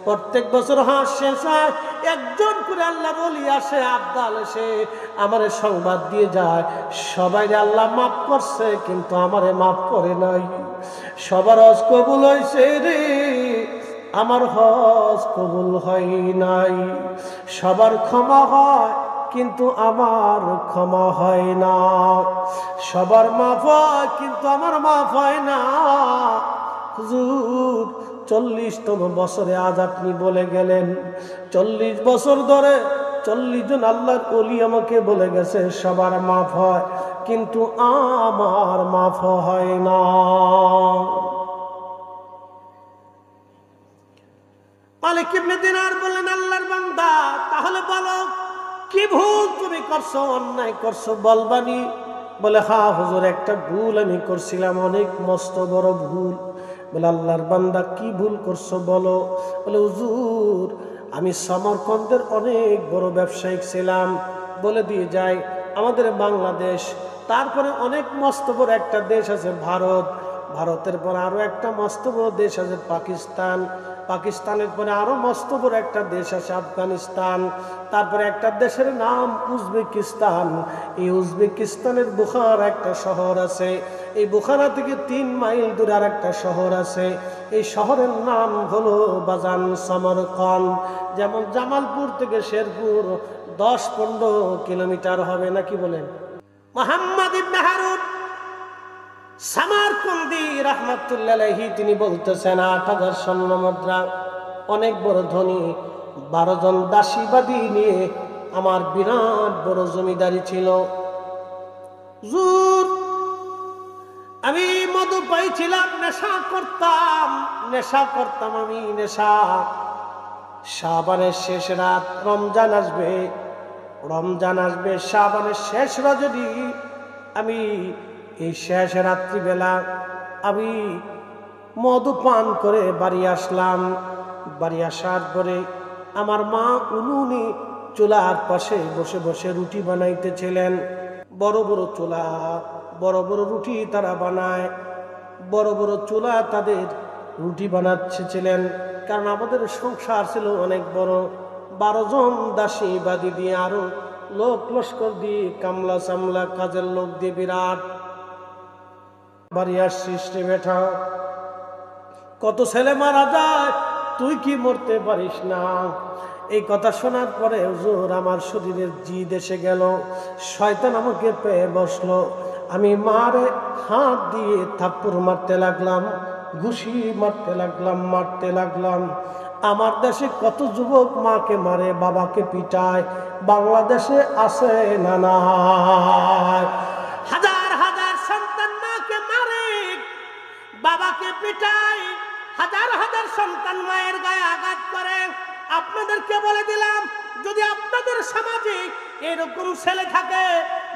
প্রত্যেক বছর হাস শেষ হয়, একজন করে আল্লাহ বলি আসে, আব্দাল এসে আমারে সংবাদ দিয়ে যায়, সবাই আল্লাহ মাফ করছে কিন্তু আমারে মাফ করে নাই। সবার হজ কবুল হয়েছে রে, আমার হজ কবুল হয় নাই। সবার ক্ষমা হয় কিন্তু আমার ক্ষমা হয় না, সবার মাফ হয় কিন্তু আমার মাফ হয় না। হুজুর 40তম বছরে আজ আপনি বলে গেলেন, 40 বছর ধরে 40 জন আল্লাহর ওলি আমাকে বলে গেছে সবার মাফ হয় কিন্তু আমার মাফ হয় না। মালিক ইবনে দিনার বললেন, আল্লাহর বান্দা তাহলে বলো কি ভুল তুমি করছো, অন্যায় করছো, বলবানি? বলে হ্যাঁ হুজুর একটা ভুল আমি করছিলাম, অনেক মস্ত বড় ভুল। বলে আল্লাহর বান্দা কি ভুল করছো বলো? বলে হুজুর আমি সমরকন্দের অনেক বড় ব্যবসায়িক ছিলাম। বলে দিয়ে যাই আমাদের বাংলাদেশ, তারপরে অনেক মস্ত বড় একটা দেশ আছে ভারত, ভারতের পর আরো একটা মস্ত বড় দেশ আছে পাকিস্তান, পাকিস্তানের পরে আরো মস্ত বড় একটা দেশ আছে আফগানিস্তান, তারপরে একটা দেশের নাম উজবেকিস্তান। এই উজবেকিস্তানের বুখারা একটা শহর আছে, এই বুখারা থেকে 3 মাইল দূরে আর একটা শহর আছে, এই শহরের নাম হলো বাজান সমরকন্দ। যেমন জামালপুর থেকে শেরপুর 10-15 কিলোমিটার হবে নাকি বলেন? মুহাম্মদ ইবনে হারুন সমরকন্দি রাহমাতুল্লাহ আলাইহি তিনি বলতেছেন 8000 স্বর্ণ মুদ্রা, অনেক বড় ধনী, 12 জন দাসীবাদী নিয়ে আমার বিরাট বড় জমিদারি ছিল। হুজুর আমি মধু পাইছিলাম, নেশা করতাম আমি নেশা। শাবানের শেষ রাত, রমজান আসবে শাবানের শেষ রজনী, আমি এই শেষ রাত্রিবেলা আমি মধু পান করে বাড়ি আসলাম। বাড়ি আসার পরে আমার মা উনুনে চুলার পাশে বসে বসে রুটি বানাইতেছিলেন। বড় বড় চুলা, বড় বড় রুটি তারা বানায়, বড় বড় চুলা তাদের রুটি বানাচ্ছিলেন। কারণ আমাদের সংসার ছিল অনেক বড়, 12 জন দাসী বাদী দিয়ে আরো লোক লস্কর দিয়ে কামলা সামলা কাজের লোক দিয়ে বিরাট। বাড়ি আসছিস রে বেটা, কত ছেলে মারা যায়, তুই কি মরতে পারিস না? এই কথা শোনার পরে হুজুর আমার শরীরের জিদ এসে গেল, শয়তান আমাকে পেয়ে বসলো। আমি মারে হাত দিয়ে থাপ্পড় মারতে লাগলাম, ঘুষি মারতে লাগলাম। আমার দেশে কত যুবক মাকে মারে, বাবাকে পিটায়, বাংলাদেশে আছে না নাই? হাজার হাজার সন্তান মাকে মারে, বাবাকে পিটায়, হাজার হাজার সন্তান মায়ের গায়ে আঘাত করে। আপনাদেরকে বলে দিলাম, যদি আপনাদের সমাজে এরকম ছেলে থাকে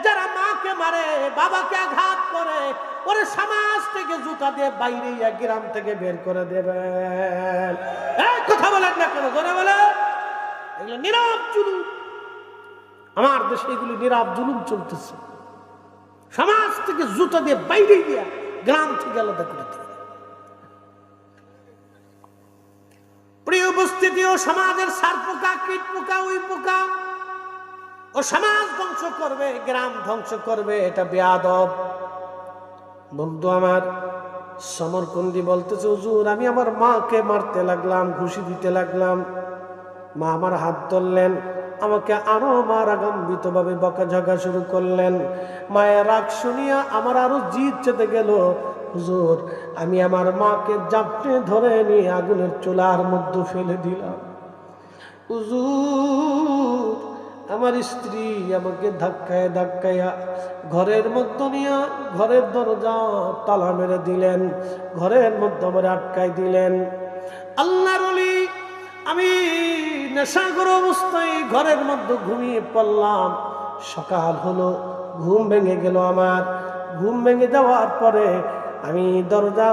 যারা মাকে মারে, বাবাকে আঘাত করে, ওরে সমাজ থেকে জুতা দিয়ে বাইরে গ্রাম থেকে বের করে দেবেন। কথা বলেন না কেন? জোরে বলে। এগুলো নীরব জুলুম, আমার দেশে এগুলি নীরব জুলুম চলতেছে। সমাজ থেকে জুতা দিয়ে বাইরে গিয়া গ্রাম থেকে আলাদা করে দেবে। প্রিয় উপস্থিতি, ও সমাজের সার পোকা, কীট পোকা, ওই পোকা, ও সমাজ ধ্বংস করবে, গ্রাম ধ্বংস করবে, এটা বেয়াদব। বন্ধু আমার সমরকন্দি বলতেছে, হুজুর আমি আমার মাকে মারতে লাগলাম, ঘুষি দিতে লাগলাম। মা আমার হাত ধরলেন, আমাকে আরো মারাগাম্বিত ভাবে বকাঝকা শুরু করলেন। মায়ের রাগ শুনিয়া আমার আরো জিদ চেতে গেল। হুজুর আমি আমার মাকে জাপটে ধরে নিয়ে আগুনের চুলার মধ্যে ফেলে দিলাম। হুজুর আমার স্ত্রী আমাকে ধাক্কায়া ঘরের মধ্যে নিয়ে ঘরের দরজা তালা মেরে দিলেন, ঘরের মধ্যে আমার আটকাই দিলেন। আল্লাহর ওলি, আমি নেশাগ্র অবস্থায় ঘরের মধ্যে ঘুমিয়ে পড়লাম। সকাল হলো, ঘুম ভেঙে গেল আমার। ঘুম ভেঙে যাওয়ার পরে আমি দরজা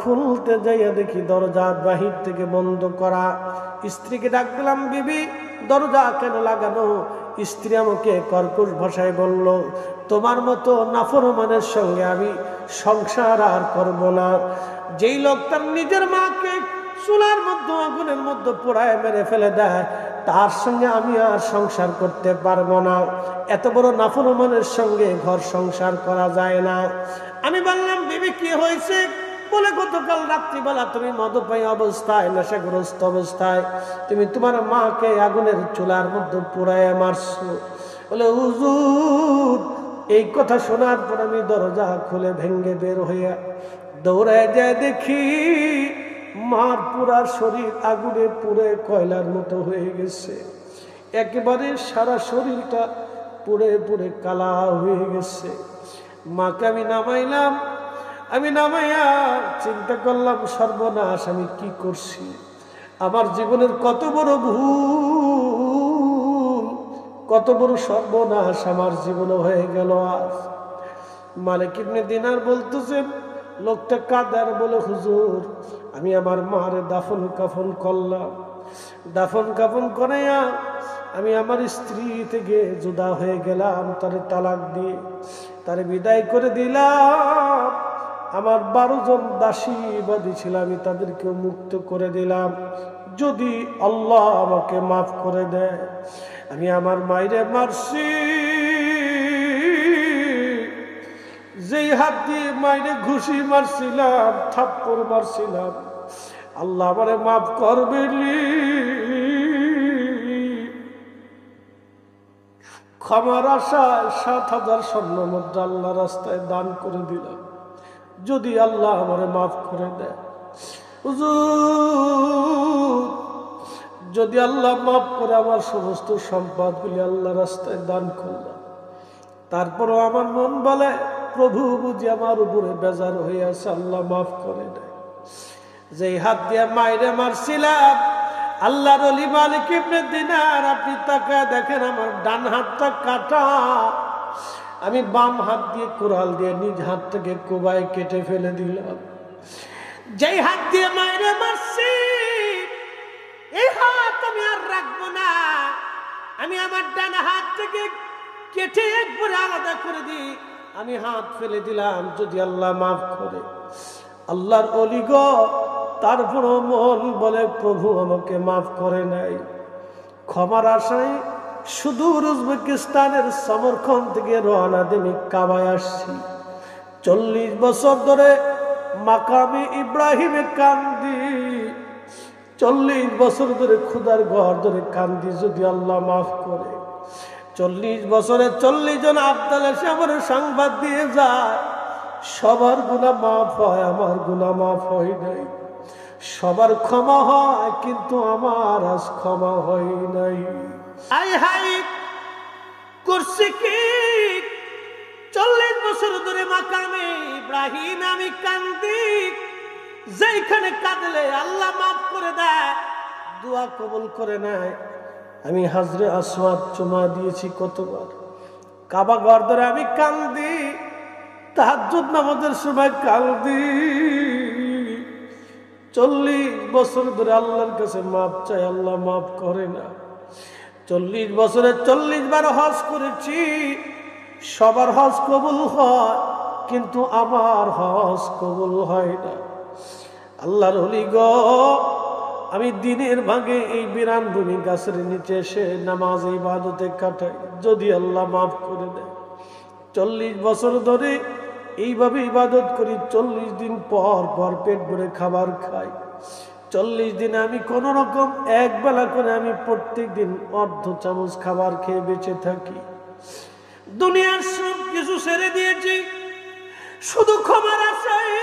খুলতে যাইয়া দেখি দরজা বাহির থেকে বন্ধ করা। স্ত্রীকে ডাক দিলাম, বিবি দরজা কেন লাগানো? স্ত্রী আমাকে কর্কশ ভাষায় বলল, তোমার মতো নাফরমানের সঙ্গে আমি সংসার আর করব না। যেই লোক তার নিজের মাকে চুলার মধ্যে আগুনের মধ্যে পোড়ায় মেরে ফেলে দেয়, তার সঙ্গে আমি আর সংসার করতে পারবো না। এত বড় নাফরমানের সঙ্গে ঘর সংসার করা যায় না। আমি বললাম, বিবি কি হয়েছে? বলে, গতকাল রাত্রিবেলা তুমি মদ্যপায়ী অবস্থায়, নেশাগ্রস্ত অবস্থায় তুমি তোমার মাকে আগুনের চুলার মধ্যে পোড়ায় মারছো। বলে, হুজুর এই কথা শোনার পর আমি দরজা খুলে ভেঙ্গে বের হইয়া দৌড়ায় যায় দেখি মার পুরা শরীর আগুনে পুড়ে কয়লার মতো হয়ে গেছে। একেবারে সারা শরীরটা পুড়ে পুড়ে কালা হয়ে গেছে। মাকে আমি নামাইলাম, আমি নামাইয়া চিন্তা করলাম, সর্বনাশ আমি কি করছি? আমার জীবনের কত বড় ভুল, কত বড় সর্বনাশ আমার জীবনে হয়ে গেল আজ। মালিক ইবনে দিনার বলতেছেন, লোকটা কাঁদার বলে, হুজুর আমি আমার মারে দাফন কাফন করলাম। দাফন কাফন করাইয়া আমি আমার স্ত্রী থেকে জুদা হয়ে গেলাম, তারে তালাক দিয়ে তারে বিদায় করে দিলাম। আমার 12 জন দাসী বাদী ছিল, আমি তাদেরকে মুক্ত করে দিলাম। যদি আল্লাহ আমাকে মাফ করে দেয়, আমি আমার মায়েরে মারছি, যেই হাত দিয়ে মায়েরে ঘুষি মারছিলাম, থাপ্পড় মারছিলাম, আল্লাহ আমারে মাফ করবে। ক্ষমার আশায় 7,000 স্বর্ণ মুদ্রা আল্লাহ রাস্তায় দান করে দিলাম, যদি আল্লাহ আমারে মাফ করে দেয়। হুজুর যদি আল্লাহ মাফ করে, আমার সমস্ত সম্পদগুলি আল্লাহ রাস্তায় দান করলাম। তারপরও আমার মন বলে, প্রভু বুঝি আমার উপরে বেজার হইয়াছে, আল্লাহ মাফ করে দেয়। যেই হাত দিয়ে মাইরে মারছিলাম, আল্লাহর ওলি মালিক ইবনে দিনার, আপনি তাকায় দেখেন আমার ডান হাতটা কাটা, আমি বাম হাত দিয়ে কুড়াল দিয়ে নিজ হাত থেকে কোবায় কেটে ফেলে দিলাম। যেই হাত দিয়ে মাইরে মারছি, এই হাত আমি আর রাখবো না, আমি আমার ডান হাত থেকে কেটে একবারে আলাদা করে দিই, আমি হাত ফেলে দিলাম, যদি আল্লাহ মাফ করে। আল্লাহর ওলি গো, তারপর মন বলে প্রভু আমাকে মাফ করে নাই। ক্ষমার আশায় সুদূর উজবেকিস্তানের সমরখন্দ থেকে রওনা দিয়ে আমি কাবায় আসছি। 40 বছর ধরে মাকামে ইব্রাহিমে কান্দি, 40 বছর ধরে খুদার ঘর ধরে কান্দি, যদি আল্লাহ মাফ করে। 40 বছরে 40 জন আব্দাল এসে আমার সংবাদ দিয়ে যায়, সবার গুনাহ মাফ হয়, আমার গুনাহ মাফ হয় নাই। সবার ক্ষমা হয়, কিন্তু আমার আজ ক্ষমা হয় নাই। হাই হাই করছি কি, 40 বছর ধরে মাকামে ইব্রাহিম আমি কান্দি, যেখানে কাঁদলে আল্লাহ মাফ করে দেয়, দোয়া কবুল করে নেয়। আমি হাজরে আসওয়াদ চুমা দিয়েছি কতবার, কাবা ঘর ধরে আমি কান্দি, তাহাজ্জুদ নামাজের সময় কান্দি। 40 বছর ধরে আল্লাহর কাছে মাফ চাই, আল্লাহ মাফ করে না। 40 বছরে 40 বার হজ করেছি, সবার হজ কবুল হয়, কিন্তু আমার হজ কবুল হয় না। আল্লাহর ওলি গো, আমি দিনের ভাগে এই বিরান ভূমি গাছের নিচে এসে নামাজ ইবাদতে কাটাই, যদি আল্লাহ মাফ করে দেয়। 40 বছর ধরে এইভাবে ইবাদত করি, 40 দিন পর পর পেট ভরে খাবার খাই। 40 দিনে আমি কোন রকম এক বেলা করে আমি প্রত্যেক দিন অর্ধ চামচ খাবার খেয়ে বেঁচে থাকি। দুনিয়ার সব কিছু ছেড়ে দিয়েছি, শুধু ক্ষমার আশায়,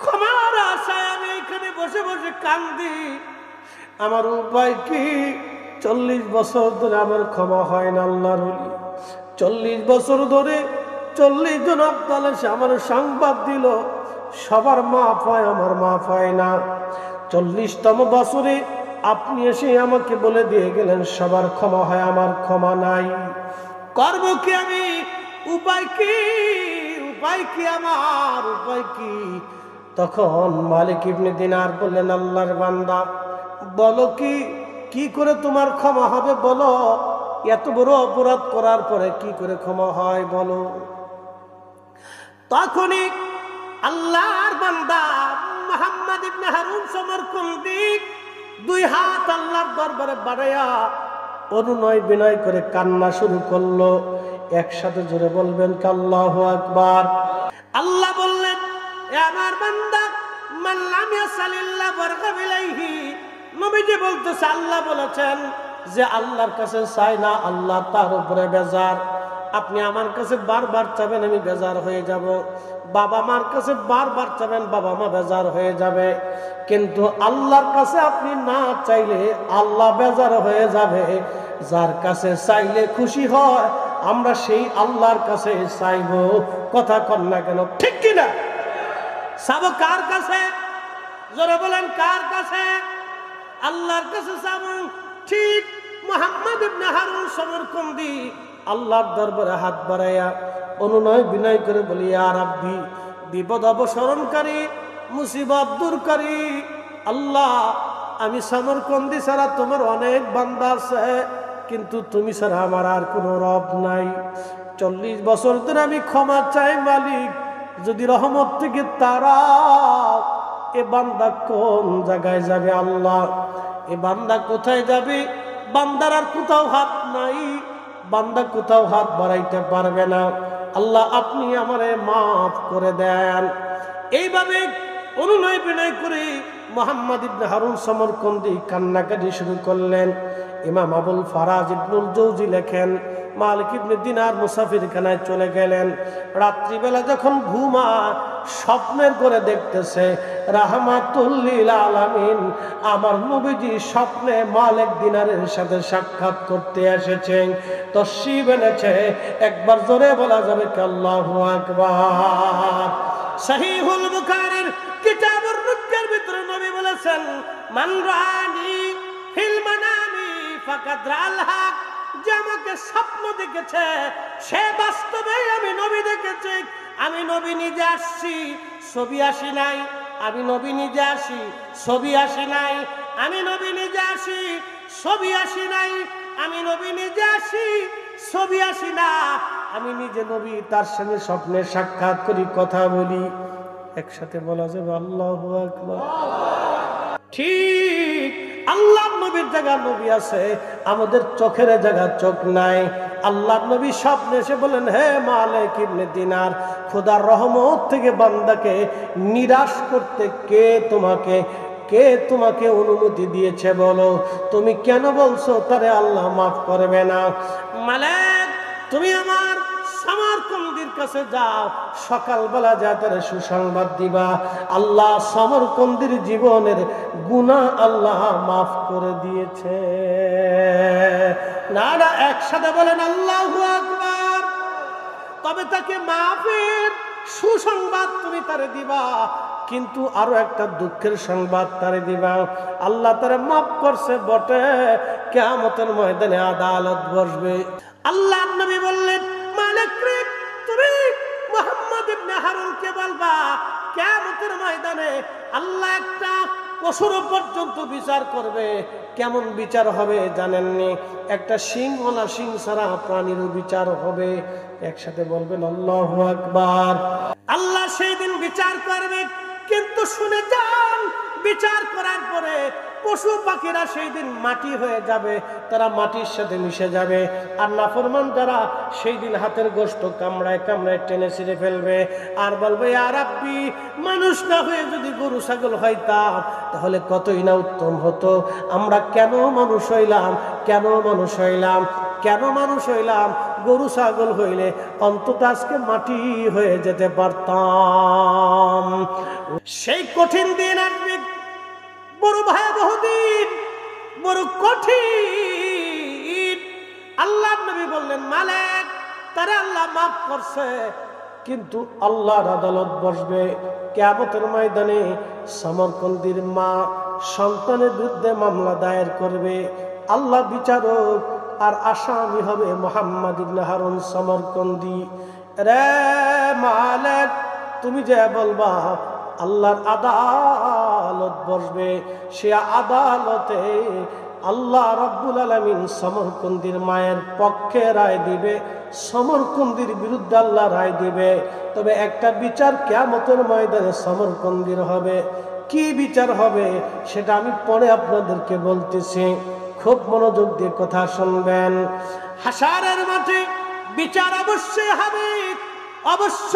ক্ষমার আশায় আমি এখানে বসে বসে কান্দি। আমার উপায় কি? 40 বছর ধরে আমার ক্ষমা হয় না। আল্লাহর ওলি 40 বছর ধরে 40 জন আব্দাল এসে আমার সংবাদ দিল, সবার মাফ হয়, আমার মাফ হয় না। 40তম বছরে আপনি এসে আমাকে বলে দিয়ে গেলেন সবার ক্ষমা হয়, আমার ক্ষমা নাই। করব কি আমি? উপায় কি? উপায় কি আমার? উপায় কি? তখন মালিক ইবনে দিনার বললেন, আল্লাহর বান্দা বলো কি করে তোমার ক্ষমা হবে বলো? এত বড় অপরাধ করার পরে কি করে ক্ষমা হয় বলো? তখনই আল্লাহর বান্দা মুহাম্মদ ইবনে হারুন সমরকন্দি 2 হাত আল্লাহর দরবারে বাড়াইয়া অনুনয় বিনয় করে কান্না শুরু করলো। একসাথে জোরে বলবেন আল্লাহু আকবার। আল্লাহ বললেন, এ আমার বান্দা, মান লাম ইয়াসালিল্লাহ বারকা বিলাইহি। নবীজি বলতেছে, আল্লাহ বলেছেন যে আল্লাহর কাছে চাই না, আল্লাহ তার উপরে বেজার। আপনি আমার কাছে বারবার চাবেন, আমি বেজার হয়ে যাব। বাবা মার কাছে বারবার চাবেন, বাবা মা বেজার হয়ে যাবে। কিন্তু আল্লাহর কাছে আপনি না চাইলে আল্লাহ বেজার হয়ে যাবে। যার কাছে চাইলে খুশি হয়, আমরা সেই আল্লাহর কাছে চাইব। কথা কন না কেন? ঠিক কিনা? চাবো কার কাছে? জোরে বলেন, কার কাছে? আল্লাহর কাছে চাবো। ঠিক মুহাম্মদ ইবনে হারুন সমরকন্দি আল্লাহর দরবারে হাত বাড়াইয়া অনুনয় বিনয় করে বলি, ইয়া রাব্বি, বিপদ অবসরণকারী, মুসিবত দূরকারী আল্লাহ, আমি সমরকন্দি ছাড়া তোমার অনেক বান্দা আছে, কিন্তু তুমি ছাড়া আমার আর কোনো রব নাই। 40 বছর ধরে আমি ক্ষমা চাই মালিক, যদি রহমত থেকে তারা এ বান্দা কোন জায়গায় যাবে আল্লাহ? এ বান্দা কোথায় যাবে? বান্দার আর কোথাও হাত নাই, বান্দা কোথাও হাত বাড়াইতে পারবে না। আল্লাহ আপনি আমারে মাফ করে দেন। এইভাবে অনুনয় বিনয় করে মুহাম্মদ ইবনে হারুন সমরকন্দি কান্নাকাটি শুরু করলেন। ইমাম আবুল ফারাজ ইবনুল জৌজি লেখেন, মালিক ইবনে দিনার মুসাফিরখানায় চলে গেলেন। রাত্রিবেলা যখন ঘুমায় স্বপ্নের করে দেখতেছে রাহমাতুল লিল আলামিন আমার নবীজি স্বপ্নে মালিক দিনারের সাথে সাক্ষাৎ করতে এসেছেন, তশরিফ এনেছে। একবার জোরে বলা যাবে কি আল্লাহু আকবার। সহিহুল বুখারীর কিতাবুর রুজ্জার ভিতরে নবী বলেছেন, মান রাআনি ফিল মানামি ফাকাদ রাআল হক, যে আমাকে স্বপ্ন দেখেছে সে বাস্তবে আমি নবী দেখেছি। আমি নবী নিজে আসছি, ছবি আসি নাই। আমি নবী নিজে আসি, ছবি আসি নাই। আমি নবী নিজে আসি, ছবি আসি নাই। আমি নবী নিজে আসি, ছবি আসি না। আমি নিজে নবী, তার সঙ্গে স্বপ্নে সাক্ষাৎ করি, কথা বলি। একসাথে বলা যাবে আল্লাহু আকবার। ঠিক আল্লাহ নবীর জায়গা নবী আছে, আমাদের চোখের জায়গা চোখ নাই। আল্লাহ নবী স্বপ্নে এসে বলেন, হে মালিক ইবনে দিনার, খোদার রহমত থেকে বান্দাকে নিরাশ করতে কে তোমাকে অনুমতি দিয়েছে বলো? তুমি কেন বলছো তারে আল্লাহ মাফ করবে না? মালিক, তুমি আমার সমরকন্দির কাছে যাও, সকালবেলা যা তারা সুসংবাদ দিবা, আল্লাহ সমরকন্দির জীবনের গুনাহ আল্লাহ মাফ করে দিয়েছে। না না, একসাথে বলেন আল্লাহু আকবার। তবে তাকে মাফের সুসংবাদ তুমি তারে দিবা, কিন্তু আরো একটা দুঃখের সংবাদ তারে দিবা, আল্লাহ তারে মাফ করছে বটে, কিয়ামতের ময়দানে আদালত বসবে। আল্লাহ নবী বললেন, মালিক রে, তুমি মুহাম্মদ ইবনে হারুনকে বলবা কিয়ামতের ময়দানে আল্লাহ একটা পশুর পর্যন্ত বিচার করবে। কেমন বিচার হবে জানেননি? একটা সিংওয়ালা সিং ছাড়া প্রাণীর বিচার হবে। একসাথে বলবেন আল্লাহু আকবার। আল্লাহ সেই দিন বিচার করবে, কিন্তু শুনে যান, বিচার করার পরে পশু পাখিরা সেই দিন মাটি হয়ে যাবে, তারা মাটির সাথে মিশে যাবে। আর নাফরমান যারা সেই দিন হাতের গোশত কামড়ায় কামড়ায় টেনে ছিঁড়ে ফেলবে, আর বলবে, ইয়া রাব্বি, মানুষ না হয়ে যদি গরু ছাগল হইতাম তাহলে কতই না উত্তম হতো। আমরা কেন মানুষ হইলাম, কেন মানুষ হইলাম, কেন মানুষ হইলাম? গরু ছাগল হইলে অন্তত আজকে মাটি হয়ে যেতে পারতাম। সেই কঠিন দিন আসবে, বড় ভয়াবহ দিন, বড় কঠিন। আল্লাহ নবী বললেন, মালিক, তারে আল্লাহ মাফ করছে, কিন্তু আল্লাহর আদালত বসবে কিয়ামতের ময়দানে। সমরকন্দির মা সন্তানের বিরুদ্ধে মামলা দায়ের করবে, আল্লাহ বিচারক, আর আসামি হবে মুহাম্মদ ইবনে হারুন সমরকন্দি। রে মালিক, তুমি যে বলবা আল্লাহর আদালত বসবে, সে আদালতে আল্লাহ রাব্বুল আলামিন সমরকন্দির মায়ের পক্ষে রায় দিবে, সমরকন্দির বিরুদ্ধে আল্লাহ রায় দিবে। তবে একটা বিচার কিয়ামতের ময়দানে সমরকন্দির হবে। কি বিচার হবে সেটা আমি পরে আপনাদেরকে বলতেছি, খুব মনোযোগ দিয়ে কথা শুনবেন। হাশারের মাঠে বিচার অবশ্যই হবে, অবশ্যই।